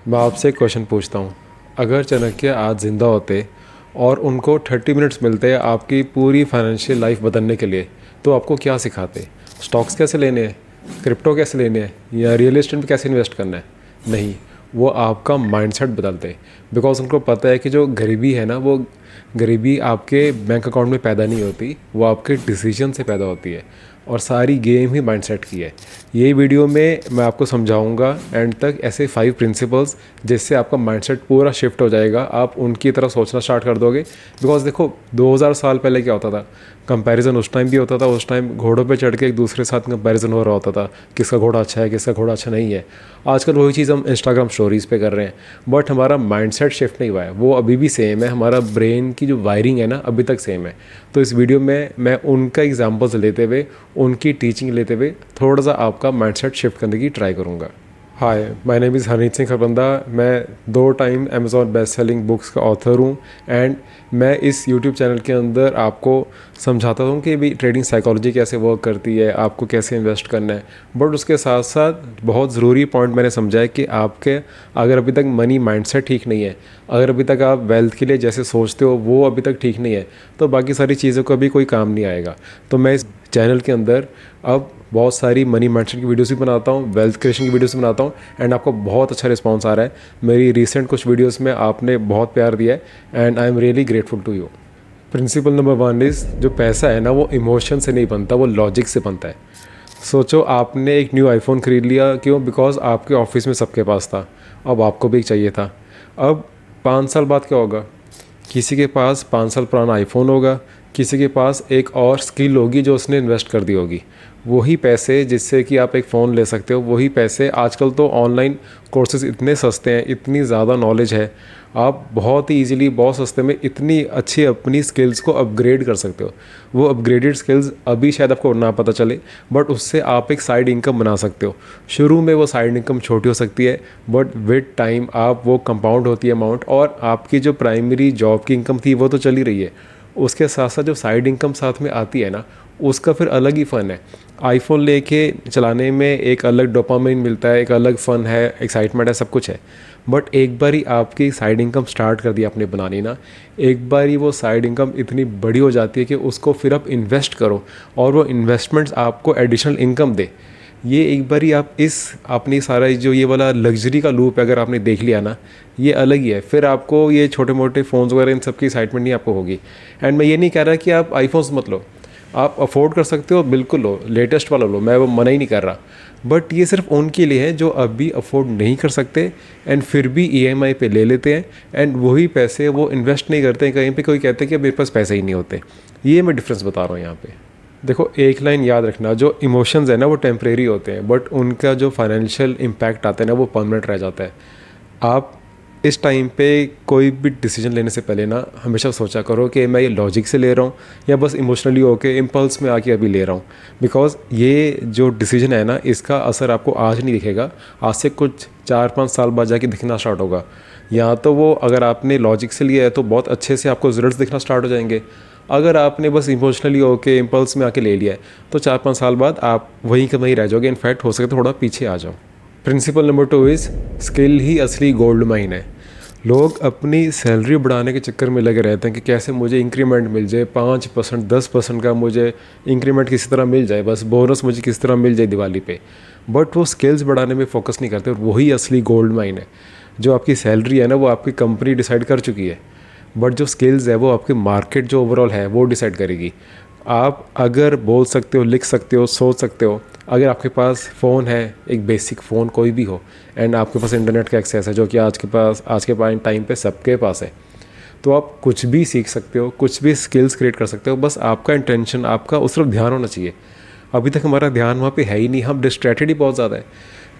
मैं आपसे एक क्वेश्चन पूछता हूँ। अगर चाणक्य आज ज़िंदा होते और उनको 30 मिनट्स मिलते आपकी पूरी फाइनेंशियल लाइफ बदलने के लिए, तो आपको क्या सिखाते? स्टॉक्स कैसे लेने हैं, क्रिप्टो कैसे लेने हैं, या रियल एस्टेट में कैसे इन्वेस्ट करना है? नहीं, वो आपका माइंडसेट बदलते। बिकॉज उनको पता है कि जो गरीबी है ना, वो गरीबी आपके बैंक अकाउंट में पैदा नहीं होती, वो आपके डिसीजन से पैदा होती है। और सारी गेम ही माइंडसेट की है। ये वीडियो में मैं आपको समझाऊंगा एंड तक ऐसे 5 प्रिंसिपल्स, जिससे आपका माइंडसेट पूरा शिफ्ट हो जाएगा। आप उनकी तरह सोचना स्टार्ट कर दोगे। बिकॉज देखो, 2000 साल पहले क्या होता था, कंपैरिजन उस टाइम भी होता था। उस टाइम घोड़ों पे चढ़ के एक दूसरे के साथ कंपैरिजन हो रहा होता था, किसका घोड़ा अच्छा है, किसका घोड़ा अच्छा नहीं है। आजकल वही चीज़ हम इंस्टाग्राम स्टोरीज़ पे कर रहे हैं, बट हमारा माइंडसेट शिफ्ट नहीं हुआ है। वो अभी भी सेम है। हमारा ब्रेन की जो वायरिंग है ना, अभी तक सेम है। तो इस वीडियो में मैं उनका एग्जाम्पल्स लेते हुए, उनकी टीचिंग लेते हुए थोड़ा सा आपका माइंडसेट शिफ्ट करने की ट्राई करूँगा। Hi, my name is Harneet Singh Kharbanda. मैं 2 time Amazon best selling books का ऑथर हूँ एंड मैं इस यूट्यूब चैनल के अंदर आपको समझाता हूँ कि भी ट्रेडिंग साइकोलॉजी कैसे वर्क करती है, आपको कैसे इन्वेस्ट करना है। बट उसके साथ साथ बहुत ज़रूरी पॉइंट मैंने समझा है कि आपके अगर अभी तक मनी माइंडसेट ठीक नहीं है, अगर अभी तक आप वेल्थ के लिए जैसे सोचते हो वो अभी तक ठीक नहीं है, तो बाकी सारी चीज़ों का भी कोई काम नहीं आएगा। तो मैं इस चैनल के अंदर अब बहुत सारी मनी माइंडसेट की वीडियोस भी बनाता हूँ, वेल्थ क्रिएशन की वीडियोस भी बनाता हूँ एंड आपको बहुत अच्छा रिस्पांस आ रहा है। मेरी रिसेंट कुछ वीडियोस में आपने बहुत प्यार दिया है and I am really grateful to you. Principal number 1 is, जो पैसा है ना, वो इमोशन से नहीं बनता, वो लॉजिक से बनता है। सोचो, आपने एक न्यू आईफोन ख़रीद लिया, क्यों? बिकॉज आपके ऑफिस में सबके पास था, अब आपको भी चाहिए था। अब 5 साल बाद क्या होगा? किसी के पास 5 साल पुराना आईफोन होगा, किसी के पास एक और स्किल होगी जो उसने इन्वेस्ट कर दी होगी। वही पैसे जिससे कि आप एक फ़ोन ले सकते हो, वही पैसे आजकल तो ऑनलाइन कोर्सेज़ इतने सस्ते हैं, इतनी ज़्यादा नॉलेज है, आप बहुत ही ईजिली बहुत सस्ते में इतनी अच्छी अपनी स्किल्स को अपग्रेड कर सकते हो। वो अपग्रेडेड स्किल्स अभी शायद आपको ना पता चले, बट उससे आप एक साइड इनकम बना सकते हो। शुरू में वो साइड इनकम छोटी हो सकती है, बट विद टाइम आप वो कंपाउंड होती है अमाउंट, और आपकी जो प्राइमरी जॉब की इनकम थी वो तो चली रही है, उसके साथ साथ जो साइड इनकम साथ में आती है ना, उसका फिर अलग ही फ़न है। आईफोन लेके चलाने में एक अलग डोपामाइन मिलता है, एक अलग फ़न है, एक्साइटमेंट है, सब कुछ है। बट एक बार ही आपकी साइड इनकम स्टार्ट कर दी आपने बनानी ना, एक बार ही वो साइड इनकम इतनी बड़ी हो जाती है कि उसको फिर आप इन्वेस्ट करो और वो इन्वेस्टमेंट्स आपको एडिशनल इनकम दे। ये एक बार ही आप इस अपनी सारा जो ये वाला लग्जरी का लूप अगर आपने देख लिया ना, ये अलग ही है। फिर आपको ये छोटे मोटे फ़ोन्स वगैरह इन सब की एक्साइटमेंट नहीं आपको होगी। एंड मैं ये नहीं कह रहा कि आप आईफोन्स मत लो, आप अफोर्ड कर सकते हो, बिल्कुल लो, लेटेस्ट वाला लो, मैं वो मना ही नहीं कर रहा। बट ये सिर्फ उनके लिए है जो अभी अफोर्ड नहीं कर सकते एंड फिर भी ईएमआई पे ले लेते हैं एंड वही पैसे वो इन्वेस्ट नहीं करते हैं कहीं पे। कोई कहते हैं कि मेरे पास पैसे ही नहीं होते। ये मैं डिफरेंस बता रहा हूँ यहाँ पे। देखो, एक लाइन याद रखना, जो इमोशंस है ना वो टेम्परेरी होते हैं, बट उनका जो फाइनेंशियल इम्पैक्ट आता है ना वो परमानेंट रह जाता है। आप इस टाइम पे कोई भी डिसीजन लेने से पहले ना हमेशा सोचा करो कि मैं ये लॉजिक से ले रहा हूँ या बस इमोशनली होके इम्पल्स में आके अभी ले रहा हूँ। बिकॉज ये जो डिसीजन है ना, इसका असर आपको आज नहीं दिखेगा, आज से कुछ 4-5 साल बाद जाके दिखना स्टार्ट होगा। या तो वो अगर आपने लॉजिक से लिया है तो बहुत अच्छे से आपको रिजल्ट्स दिखना स्टार्ट हो जाएंगे। अगर आपने बस इमोशनली होके इम्पल्स में आके ले लिया है तो 4-5 साल बाद आप वहीं के वहीं रह जाओगे। इनफैक्ट हो सके तो थोड़ा पीछे आ जाओ। प्रिंसिपल नंबर 2 इज़, स्किल ही असली गोल्ड माइन है। लोग अपनी सैलरी बढ़ाने के चक्कर में लगे रहते हैं कि कैसे मुझे इंक्रीमेंट मिल जाए, 5% 10% का मुझे इंक्रीमेंट किसी तरह मिल जाए, बस बोनस मुझे किसी तरह मिल जाए दिवाली पे। बट वो स्किल्स बढ़ाने में फोकस नहीं करते, और वही असली गोल्ड माइन है। जो आपकी सैलरी है ना, वो आपकी कंपनी डिसाइड कर चुकी है, बट जो स्किल्स है वो आपकी मार्केट जो ओवरऑल है वो डिसाइड करेगी। आप अगर बोल सकते हो, लिख सकते हो, सोच सकते हो, अगर आपके पास फ़ोन है, एक बेसिक फ़ोन कोई भी हो, एंड आपके पास इंटरनेट का एक्सेस है, जो कि आज के टाइम पे सबके पास है, तो आप कुछ भी सीख सकते हो, कुछ भी स्किल्स क्रिएट कर सकते हो। बस आपका इंटेंशन, आपका उस तरफ ध्यान होना चाहिए। अभी तक हमारा ध्यान वहाँ पे है ही नहीं, हम डिस्ट्रैक्टेड ही बहुत ज़्यादा है।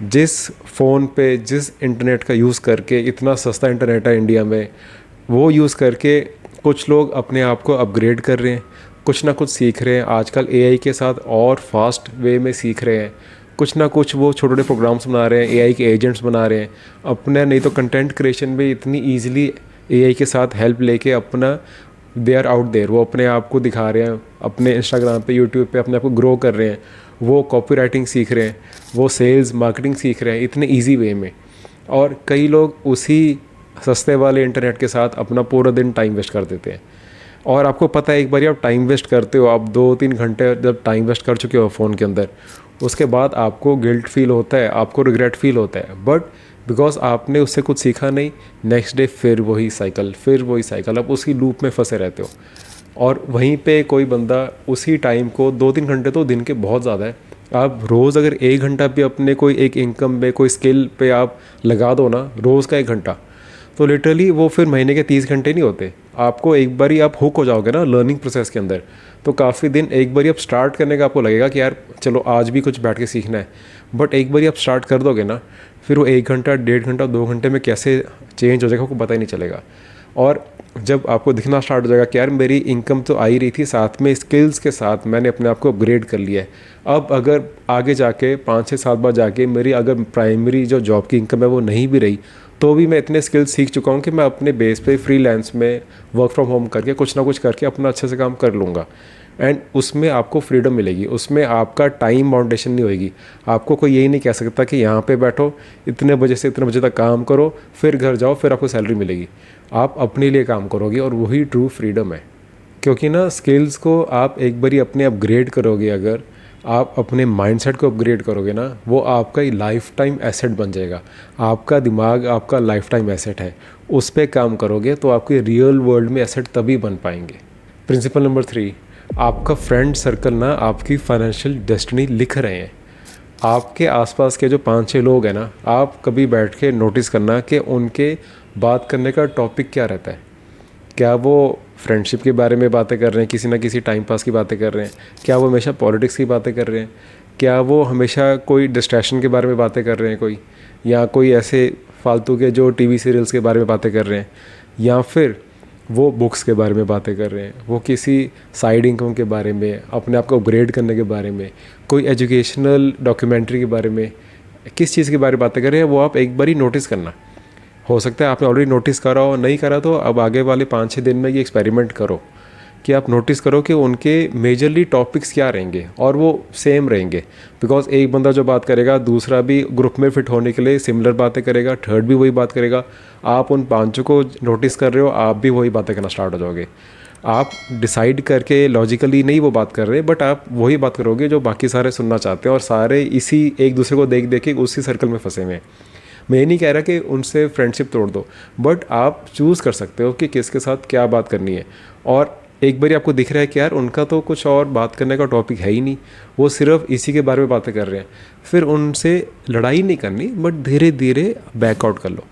जिस फ़ोन पे, जिस इंटरनेट का यूज़ करके, इतना सस्ता इंटरनेट है इंडिया में, वो यूज़ करके कुछ लोग अपने आप को अपग्रेड कर रहे हैं, कुछ ना कुछ सीख रहे हैं। आजकल एआई के साथ और फास्ट वे में सीख रहे हैं, कुछ ना कुछ वो छोटे छोटे प्रोग्राम्स बना रहे हैं, एआई के एजेंट्स बना रहे हैं अपने। नहीं तो कंटेंट क्रिएशन में इतनी ईजिली एआई के साथ हेल्प लेके अपना, दे आर आउट देयर, वो अपने आप को दिखा रहे हैं, अपने इंस्टाग्राम पे, यूट्यूब पे अपने आप को ग्रो कर रहे हैं। वो कॉपी राइटिंग सीख रहे हैं, वो सेल्स मार्केटिंग सीख रहे हैं इतने ईजी वे में। और कई लोग उसी सस्ते वाले इंटरनेट के साथ अपना पूरा दिन टाइम वेस्ट कर देते हैं। और आपको पता है एक बार आप टाइम वेस्ट करते हो, आप 2-3 घंटे जब टाइम वेस्ट कर चुके हो फ़ोन के अंदर, उसके बाद आपको गिल्ट फील होता है, आपको रिग्रेट फील होता है, बट बिकॉज आपने उससे कुछ सीखा नहीं, नेक्स्ट डे फिर वही साइकिल, आप उसी लूप में फंसे रहते हो। और वहीं पे कोई बंदा उसी टाइम को 2-3 घंटे तो दिन के बहुत ज़्यादा है, आप रोज़ अगर 1 घंटा भी अपने कोई एक इनकम में कोई स्किल पे आप लगा दो ना, रोज़ का 1 घंटा, तो लिटरली वो फिर महीने के 30 घंटे नहीं होते। आपको एक बारी आप हुक हो जाओगे ना लर्निंग प्रोसेस के अंदर, तो काफ़ी दिन एक बारी आप स्टार्ट करने का आपको लगेगा कि यार चलो आज भी कुछ बैठ के सीखना है, बट एक बारी आप स्टार्ट कर दोगे ना, फिर वो 1 घंटा, 1.5 घंटा, 2 घंटे में कैसे चेंज हो जाएगा आपको पता ही नहीं चलेगा। और जब आपको दिखना स्टार्ट हो जाएगा कि यार मेरी इनकम तो आ ही रही थी, साथ में स्किल्स के साथ मैंने अपने आप को अपग्रेड कर लिया है, अब अगर आगे जाके 5-6 साल बाद जाके मेरी अगर प्राइमरी जो जॉब की इनकम है वो नहीं भी रही, तो भी मैं इतने स्किल्स सीख चुका हूँ कि मैं अपने बेस पे फ्रीलांस में वर्क फ्रॉम होम करके कुछ ना कुछ करके अपना अच्छे से काम कर लूँगा। एंड उसमें आपको फ्रीडम मिलेगी, उसमें आपका टाइम बाउंडेशन नहीं होएगी। आपको कोई यही नहीं कह सकता कि यहाँ पे बैठो, इतने बजे से इतने बजे तक काम करो, फिर घर जाओ, फिर आपको सैलरी मिलेगी। आप अपने लिए काम करोगे और वही ट्रू फ्रीडम है। क्योंकि ना स्किल्स को आप एक बारी अपने अपग्रेड करोगे, अगर आप अपने माइंडसेट को अपग्रेड करोगे ना, वो आपका लाइफ टाइम एसेट बन जाएगा। आपका दिमाग आपका लाइफ टाइम एसेट है, उस पर काम करोगे तो आपके रियल वर्ल्ड में एसेट तभी बन पाएंगे। प्रिंसिपल नंबर 3, आपका फ्रेंड सर्कल ना आपकी फाइनेंशियल डेस्टिनी लिख रहे हैं। आपके आसपास के जो 5-6 लोग हैं ना, आप कभी बैठ के नोटिस करना कि उनके बात करने का टॉपिक क्या रहता है। क्या वो फ्रेंडशिप के बारे में बातें कर रहे हैं, किसी ना किसी टाइम पास की बातें कर रहे हैं, क्या वो हमेशा पॉलिटिक्स की बातें कर रहे हैं, क्या वो हमेशा कोई डिस्ट्रैक्शन के बारे में बातें कर रहे हैं कोई, या कोई ऐसे फालतू के जो टीवी सीरियल्स के बारे में बातें कर रहे हैं, या फिर वो बुक्स के बारे में बातें कर रहे हैं, वो किसी साइड इनकम के बारे में, अपने आप को अपग्रेड करने के बारे में, कोई एजुकेशनल डॉक्यूमेंट्री के बारे में, किस चीज़ के बारे में बातें कर रहे हैं, वो आप एक बार ही नोटिस करना। हो सकता है आपने ऑलरेडी नोटिस करा हो, नहीं करा तो अब आगे वाले 5-6 दिन में ये एक्सपेरिमेंट करो कि आप नोटिस करो कि उनके मेजरली टॉपिक्स क्या रहेंगे और वो सेम रहेंगे। बिकॉज एक बंदा जो बात करेगा दूसरा भी ग्रुप में फिट होने के लिए सिमिलर बातें करेगा, थर्ड भी वही बात करेगा। आप उन 5 को नोटिस कर रहे हो, आप भी वही बातें करना स्टार्ट हो जाओगे। आप डिसाइड करके लॉजिकली नहीं वो बात कर रहे, बट आप वही बात करोगे जो बाकी सारे सुनना चाहते हैं, और सारे इसी एक दूसरे को देख देख के उसी सर्कल में फंसे हुए हैं। मैं ये नहीं कह रहा कि उनसे फ्रेंडशिप तोड़ दो, बट आप चूज़ कर सकते हो कि किसके साथ क्या बात करनी है। और एक बार आपको दिख रहा है कि यार उनका तो कुछ और बात करने का टॉपिक है ही नहीं, वो सिर्फ इसी के बारे में बातें कर रहे हैं, फिर उनसे लड़ाई नहीं करनी, बट धीरे धीरे बैकआउट कर लो।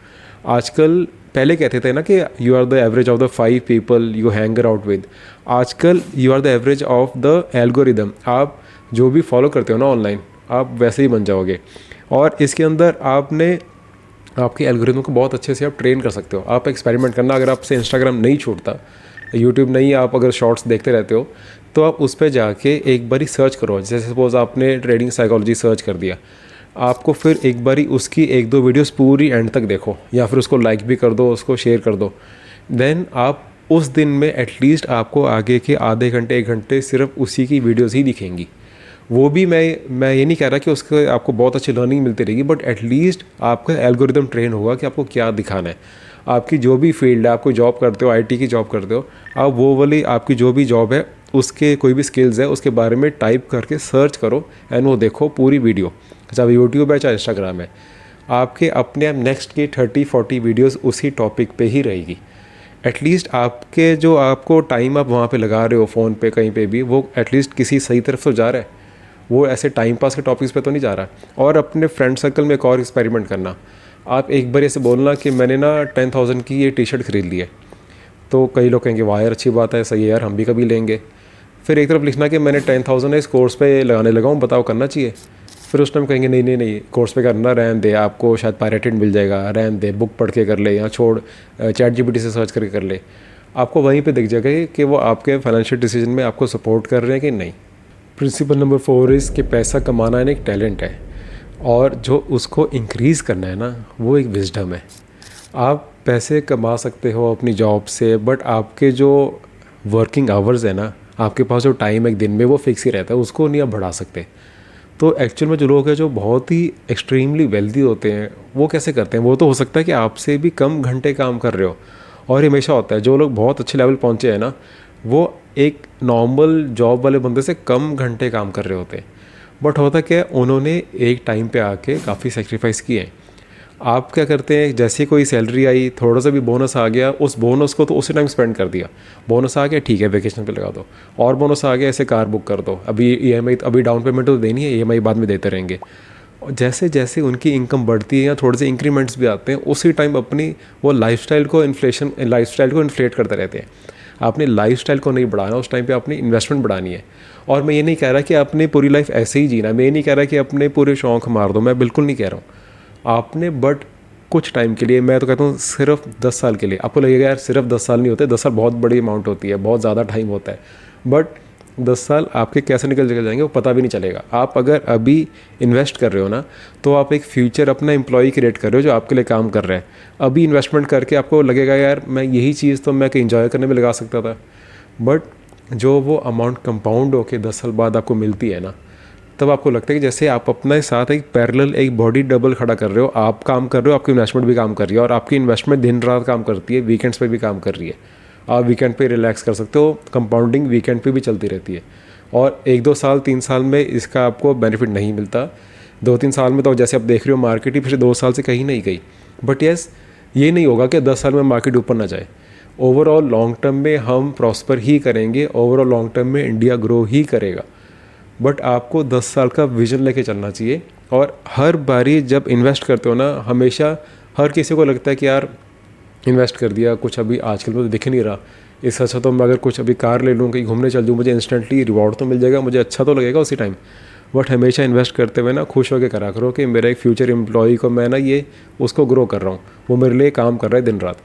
आजकल पहले कहते थे ना कि you are the average of the 5 people you hang out with, आजकल you are the average of the algorithm. आप जो भी फॉलो करते हो ना ऑनलाइन, आप वैसे ही बन जाओगे। और इसके अंदर आपने आपके एल्गोरिथम को बहुत अच्छे से आप ट्रेन कर सकते हो। आप एक्सपेरिमेंट करना, अगर आपसे इंस्टाग्राम नहीं छूटता, यूट्यूब नहीं, आप अगर शॉर्ट्स देखते रहते हो, तो आप उस पर जाके एक बारी सर्च करो। जैसे सपोज आपने ट्रेडिंग साइकोलॉजी सर्च कर दिया, आपको फिर एक बारी उसकी 1-2 वीडियोस पूरी एंड तक देखो, या फिर उसको लाइक भी कर दो, उसको शेयर कर दो। देन आप उस दिन में एटलीस्ट आपको आगे के आधे घंटे 1 घंटे सिर्फ उसी की वीडियोज़ ही दिखेंगी। वो भी मैं ये नहीं कह रहा कि उसके आपको बहुत अच्छी लर्निंग मिलती रहेगी, बट एटलीस्ट आपका एल्गोरिदम ट्रेन होगा कि आपको क्या दिखाना है। आपकी जो भी फील्ड है, आप कोई जॉब करते हो, आईटी की जॉब करते हो, आप वो वाली आपकी जो भी जॉब है उसके कोई भी स्किल्स है उसके बारे में टाइप करके सर्च करो एंड वो देखो पूरी वीडियो, चाहे यूट्यूब है चाहे इंस्टाग्राम है। आपके अपने आप नेक्स्ट की 30-40 वीडियोज़ उसी टॉपिक पर ही रहेगी। एटलीस्ट आपके जो आपको टाइम आप वहाँ पे लगा रहे हो फ़ोन पे कहीं पे भी, वो एटलीस्ट किसी सही तरफ तो जा रहा है, वो ऐसे टाइम पास के टॉपिक्स पे तो नहीं जा रहा। और अपने फ्रेंड सर्कल में एक और एक्सपेरिमेंट करना, आप एक बार ऐसे बोलना कि मैंने ना 10,000 की ये टी शर्ट ख़रीद ली है, तो कई लोग कहेंगे वाह यार अच्छी बात है, सही है यार, हम भी कभी लेंगे। फिर एक तरफ लिखना कि मैंने 10,000 इस कोर्स पे लगाने लगा हूँ, बताओ करना चाहिए। फिर उस टाइम कहेंगे नहीं नहीं नहीं, कोर्स पे करना रहने दे, आपको शायद पायरेटेड मिल जाएगा, रहने दे, बुक पढ़ के कर ले, या छोड़ चैट जीपीटी से सर्च करके कर ले। आपको वहीं पे दिख जाएगा कि वो आपके फाइनेंशियल डिसीजन में आपको सपोर्ट कर रहे हैं कि नहीं। प्रिंसिपल नंबर 4 इज़ कि पैसा कमाना एक टैलेंट है, और जो उसको इंक्रीज़ करना है ना, वो एक विजडम है। आप पैसे कमा सकते हो अपनी जॉब से, बट आपके जो वर्किंग आवर्स है ना, आपके पास जो टाइम एक दिन में वो फिक्स ही रहता है, उसको नहीं आप बढ़ा सकते। तो एक्चुअल में जो लोग हैं जो बहुत ही एक्सट्रीमली वेल्दी होते हैं वो कैसे करते हैं? वो तो हो सकता है कि आपसे भी कम घंटे काम कर रहे हो, और ये हमेशा होता है जो लोग बहुत अच्छे लेवल पहुँचे हैं ना, वो एक नॉर्मल जॉब वाले बंदे से कम घंटे काम कर रहे होते हैं। बट होता क्या है, उन्होंने एक टाइम पे आके काफ़ी सेक्रीफाइस किए हैं। आप क्या करते हैं, जैसे कोई सैलरी आई, थोड़ा सा भी बोनस आ गया, उस बोनस को तो उसी टाइम स्पेंड कर दिया। बोनस आ गया, ठीक है वेकेशन पे लगा दो, और बोनस आ गया, ऐसे कार बुक कर दो, अभी ईएमआई, अभी डाउन पेमेंट तो देनी है, ईएमआई बाद में देते रहेंगे। और जैसे जैसे उनकी इनकम बढ़ती है या थोड़े से इंक्रीमेंट्स भी आते हैं, उसी टाइम अपनी वो लाइफस्टाइल को इन्फ्लेट करते रहते हैं। आपने लाइफस्टाइल को नहीं बढ़ाना, उस टाइम पे अपनी इन्वेस्टमेंट बढ़ानी है। और मैं ये नहीं कह रहा कि आपने पूरी लाइफ ऐसे ही जीना है, मैं ये नहीं कह रहा कि अपने पूरे शौक मार दो, मैं बिल्कुल नहीं कह रहा हूँ। आपने बट कुछ टाइम के लिए, मैं तो कहता हूँ सिर्फ 10 साल के लिए, आपको लगेगा यार सिर्फ 10 साल नहीं होते, 10 साल बहुत बड़ी अमाउंट होती है, बहुत ज़्यादा टाइम होता है, बट 10 साल आपके कैसे निकल जाएंगे वो पता भी नहीं चलेगा। आप अगर अभी इन्वेस्ट कर रहे हो ना, तो आप एक फ्यूचर अपना एम्प्लॉय क्रिएट कर रहे हो जो आपके लिए काम कर रहा है। अभी इन्वेस्टमेंट करके आपको लगेगा यार मैं यही चीज़ तो मैं इंजॉय करने में लगा सकता था, बट जो वो अमाउंट कंपाउंड होके 10 साल बाद आपको मिलती है ना, तब आपको लगता है कि जैसे आप अपने साथ एक पैरेलल एक बॉडी डबल खड़ा कर रहे हो। आप काम कर रहे हो, आपकी इन्वेस्टमेंट भी काम कर रही है, और आपकी इन्वेस्टमेंट दिन रात काम करती है, वीकेंड्स पे भी काम कर रही है। आप वीकेंड पे रिलैक्स कर सकते हो, कंपाउंडिंग वीकेंड पे भी चलती रहती है। और 1-2 साल 3 साल में इसका आपको बेनिफिट नहीं मिलता। 2-3 साल में तो जैसे आप देख रहे हो मार्केट ही पिछले 2 साल से कहीं नहीं गई। बट यस, ये नहीं होगा कि 10 साल में मार्केट ऊपर ना जाए। ओवरऑल लॉन्ग टर्म में हम प्रॉस्पर ही करेंगे, ओवरऑल लॉन्ग टर्म में इंडिया ग्रो ही करेगा। बट आपको 10 साल का विजन लेके चलना चाहिए। और हर बारी जब इन्वेस्ट करते हो ना, हमेशा हर किसी को लगता है कि यार इन्वेस्ट कर दिया, कुछ अभी आजकल में तो दिख नहीं रहा, इससे अच्छा तो मैं अगर कुछ अभी कार ले लूँ, कहीं घूमने चल दूँ, मुझे इंस्टेंटली रिवॉर्ड तो मिल जाएगा, मुझे अच्छा तो लगेगा उसी टाइम। बट हमेशा इन्वेस्ट करते हुए ना खुश होकर करा करो कि मेरा एक फ्यूचर एम्प्लॉय को मैं ना ये उसको ग्रो कर रहा हूँ, वो मेरे लिए काम कर रहा है दिन रात।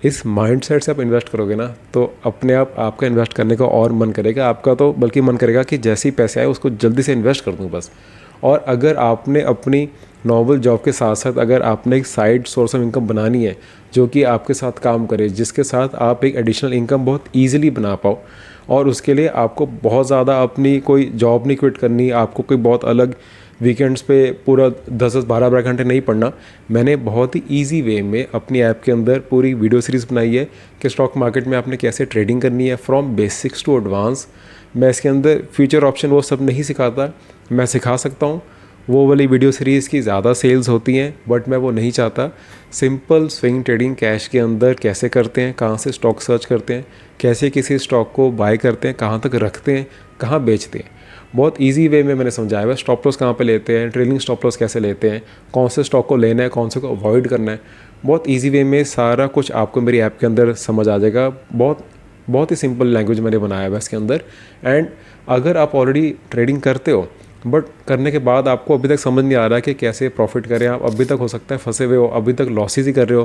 इस माइंडसेट से आप इन्वेस्ट करोगे ना, तो अपने आप आपका इन्वेस्ट करने का और मन करेगा आपका, तो बल्कि मन करेगा कि जैसे ही पैसे आए उसको जल्दी से इन्वेस्ट कर दूँ बस। और अगर आपने अपनी नॉर्मल जॉब के साथ साथ अगर आपने एक साइड सोर्स ऑफ इनकम बनानी है जो कि आपके साथ काम करे, जिसके साथ आप एक एडिशनल इनकम बहुत ईजिली बना पाओ, और उसके लिए आपको बहुत ज़्यादा अपनी कोई जॉब नहीं क्विट करनी, आपको कोई बहुत अलग वीकेंड्स पे पूरा 10-10 12-12 घंटे नहीं पढ़ना। मैंने बहुत ही ईजी वे में अपनी ऐप के अंदर पूरी वीडियो सीरीज़ बनाई है कि स्टॉक मार्केट में आपने कैसे ट्रेडिंग करनी है, फ्रॉम बेसिक्स टू एडवांस। मैं इसके अंदर फ्यूचर ऑप्शन वो सब नहीं सिखाता, मैं सिखा सकता हूँ। वो वाली वीडियो सीरीज़ की ज़्यादा सेल्स होती हैं, बट मैं वो नहीं चाहता। सिंपल स्विंग ट्रेडिंग कैश के अंदर कैसे करते हैं, कहाँ से स्टॉक सर्च करते हैं, कैसे किसी स्टॉक को बाय करते हैं, कहाँ तक रखते हैं, कहाँ बेचते हैं, बहुत इजी वे में मैंने समझाया है। स्टॉप लॉस कहाँ पे लेते हैं, ट्रेलिंग स्टॉप लॉस कैसे लेते हैं, कौन से स्टॉक को लेना है, कौन से को अवॉइड करना है, बहुत इजी वे में सारा कुछ आपको मेरी ऐप के अंदर समझ आ जाएगा। बहुत ही सिंपल लैंग्वेज मैंने बनाया है इसके अंदर। एंड अगर आप ऑलरेडी ट्रेडिंग करते हो, बट करने के बाद आपको अभी तक समझ नहीं आ रहा कि कैसे प्रॉफिट करें, आप अभी तक हो सकता है फंसे हुए हो, अभी तक लॉसेस ही कर रहे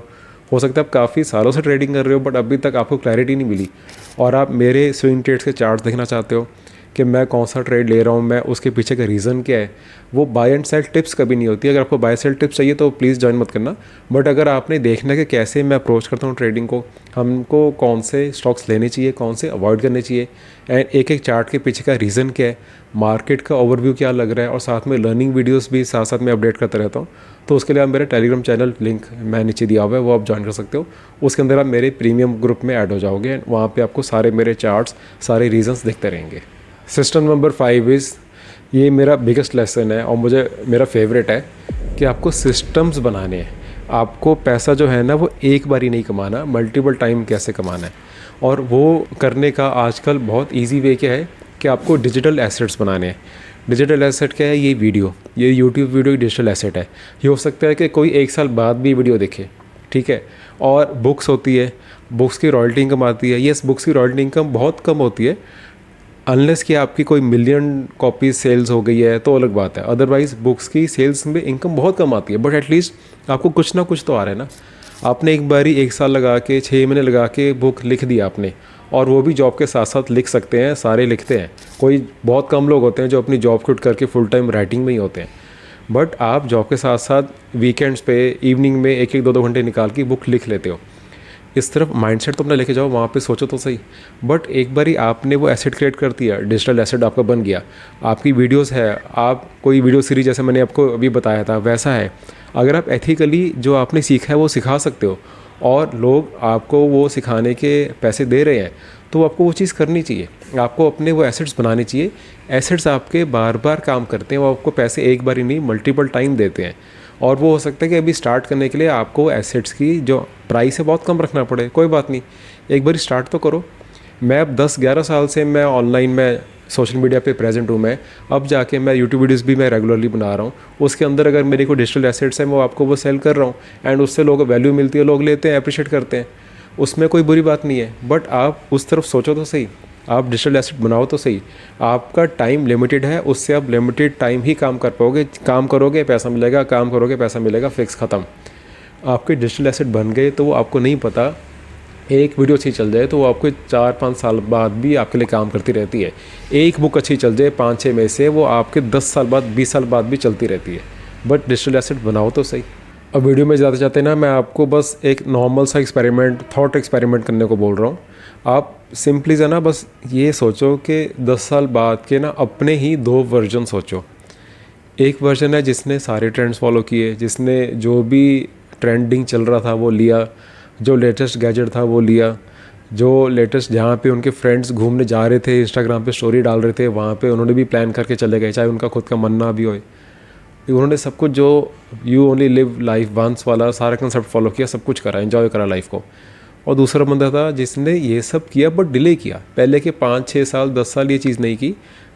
हो सकता है आप काफ़ी सालों से ट्रेडिंग कर रहे हो, बट अभी तक आपको क्लैरिटी नहीं मिली, और आप मेरे स्विंग ट्रेड्स के चार्ट देखना चाहते हो कि मैं कौन सा ट्रेड ले रहा हूँ, मैं उसके पीछे का रीज़न क्या है। वो बाय एंड सेल टिप्स कभी नहीं होती। अगर आपको बाय सेल टिप्स चाहिए तो प्लीज़ ज्वाइन मत करना। बट अगर आपने देखना कि कैसे मैं अप्रोच करता हूँ ट्रेडिंग को, हमको कौन से स्टॉक्स लेने चाहिए, कौन से अवॉइड करने चाहिए, एंड एक एक चार्ट के पीछे का रीज़न क्या है, मार्केट का ओवरव्यू क्या लग रहा है, और साथ में लर्निंग वीडियोज़ भी साथ साथ में अपडेट करता रहता हूँ, तो उसके लिए आप मेरा टेलीग्राम चैनल लिंक मैं नीचे दिया हुआ है, वो आप ज्वाइन कर सकते हो। उसके अंदर आप मेरे प्रीमियम ग्रुप में ऐड हो जाओगे, एंड वहाँ पे आपको सारे मेरे चार्ट्स, सारे रीजंस दिखते रहेंगे। सिस्टम नंबर 5 इज़, ये मेरा बिगेस्ट लेसन है और मुझे मेरा फेवरेट है, कि आपको सिस्टम्स बनाने हैं। आपको पैसा जो है ना वो एक बार ही नहीं कमाना, मल्टीपल टाइम कैसे कमाना है। और वो करने का आजकल बहुत इजी वे क्या है कि आपको डिजिटल एसेट्स बनाने हैं। डिजिटल एसेट क्या है? ये वीडियो, ये यूट्यूब वीडियो डिजिटल एसेट है। ये हो सकता है कि कोई 1 साल बाद भी वीडियो देखे, ठीक है। और बुक्स होती है, बुक्स की रॉयल्टी इनकम आती है। येस, बुक्स की रॉयल्टी इनकम बहुत कम होती है, अनलेस कि आपकी कोई मिलियन कॉपीज सेल्स हो गई है तो अलग बात है। अदरवाइज़ बुक्स की सेल्स में इनकम बहुत कम आती है, बट एटलीस्ट आपको कुछ ना कुछ तो आ रहा है ना। आपने एक बारी 1 साल लगा के, 6 महीने लगा के बुक लिख दिया आपने, और वो भी जॉब के साथ साथ लिख सकते हैं, सारे लिखते हैं। कोई बहुत कम लोग होते हैं जो अपनी जॉब क्विट करके फुल टाइम राइटिंग में ही होते हैं, बट आप जॉब के साथ साथ वीकेंड्स पे, इवनिंग में 1-1 2-2 घंटे निकाल के बुक लिख लेते हो। इस तरफ माइंडसेट तो अपना लेके जाओ, वहाँ पे सोचो तो सही। बट एक बारी आपने वो एसेट क्रिएट कर दिया, डिजिटल एसेट आपका बन गया, आपकी वीडियोस है, आप कोई वीडियो सीरीज जैसे मैंने आपको अभी बताया था वैसा है, अगर आप एथिकली जो आपने सीखा है वो सिखा सकते हो और लोग आपको वो सिखाने के पैसे दे रहे हैं, तो आपको वो चीज़ करनी चाहिए। आपको अपने वो एसेट्स बनाने चाहिए। एसेट्स आपके बार बार काम करते हैं, वो आपको पैसे एक बार ही नहीं मल्टीपल टाइम देते हैं। और वो हो सकता है कि अभी स्टार्ट करने के लिए आपको एसेट्स की जो प्राइस है बहुत कम रखना पड़े, कोई बात नहीं, एक बार स्टार्ट तो करो। मैं अब 10-11 साल से मैं ऑनलाइन में सोशल मीडिया पे प्रेजेंट हूँ। मैं अब जाके मैं यूट्यूब वीडियोस भी मैं रेगुलरली बना रहा हूँ, उसके अंदर अगर मेरे को डिजिटल एसेट्स हैं वो आपको वो सेल कर रहा हूँ एंड उससे लोगों को वैल्यू मिलती है, लोग लेते हैं, अप्रिशिएट करते हैं, उसमें कोई बुरी बात नहीं है। बट आप उस तरफ सोचो तो सही, आप डिजिटल एसेट बनाओ तो सही। आपका टाइम लिमिटेड है, उससे आप लिमिटेड टाइम ही काम कर पाओगे, काम करोगे पैसा मिलेगा, काम करोगे पैसा मिलेगा, फिक्स ख़त्म। आपके डिजिटल एसेट बन गए तो वो आपको नहीं पता, एक वीडियो अच्छी चल जाए तो वो आपको 4-5 साल बाद भी आपके लिए काम करती रहती है। एक बुक अच्छी चल जाए 5-6 में से, वो आपके 10 साल बाद 20 साल बाद भी चलती रहती है। बट डिजिटल एसेट बनाओ तो सही। अब वीडियो में ज़्यादा चाहते ना, मैं आपको बस एक नॉर्मल सा एक्सपेरिमेंट, थॉट एक्सपेरिमेंट करने को बोल रहा हूँ। आप सिंपली जो ना बस ये सोचो कि 10 साल बाद के ना अपने ही 2 वर्जन सोचो। एक वर्जन है जिसने सारे ट्रेंड्स फॉलो किए, जिसने जो भी ट्रेंडिंग चल रहा था वो लिया, जो लेटेस्ट गैजेट था वो लिया, जो लेटेस्ट जहाँ पे उनके फ्रेंड्स घूमने जा रहे थे, इंस्टाग्राम पे स्टोरी डाल रहे थे, वहाँ पे उन्होंने भी प्लान करके चले गए, चाहे उनका खुद का मन ना भी होए। उन्होंने सब कुछ जो you only live life once वाला सारा कंसेप्ट फॉलो किया, सब कुछ करा, एंजॉय करा लाइफ को। और दूसरा बंदा था जिसने ये सब किया बट डिले किया, पहले के 5-6 साल 10 साल ये चीज़ नहीं की,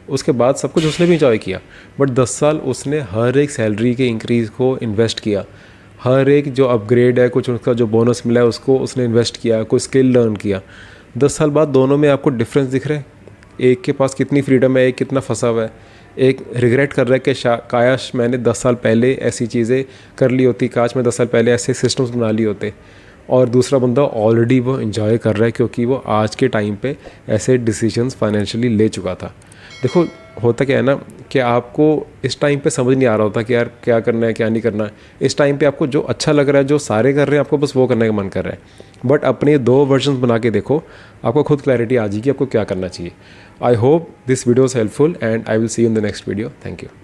उसके बाद सब कुछ उसने भी इंजॉय किया। बट 10 साल उसने हर एक सैलरी के इंक्रीज़ को इन्वेस्ट किया, हर एक जो अपग्रेड है, कुछ उसका जो बोनस मिला है उसको उसने इन्वेस्ट किया, कोई स्किल लर्न किया। 10 साल बाद दोनों में आपको डिफरेंस दिख रहा है? एक के पास कितनी फ्रीडम है, एक कितना फंसा हुआ है। एक रिग्रेट कर रहा है कि काश मैंने 10 साल पहले ऐसी चीज़ें कर ली होती, काश मैं 10 साल पहले ऐसे सिस्टम्स बना लिए होते। और दूसरा बंदा ऑलरेडी वो एंजॉय कर रहा है क्योंकि वो आज के टाइम पे ऐसे डिसीजंस फाइनेंशियली ले चुका था। देखो होता क्या है ना कि आपको इस टाइम पे समझ नहीं आ रहा होता कि यार क्या करना है क्या नहीं करना है। इस टाइम पे आपको जो अच्छा लग रहा है, जो सारे कर रहे हैं, आपको बस वो करने का मन कर रहा है। बट अपने 2 वर्जन्स बना के देखो, आपको खुद क्लैरिटी आ जाएगी आपको क्या करना चाहिए। I hope this video is helpful and I will see you in the next video. Thank you.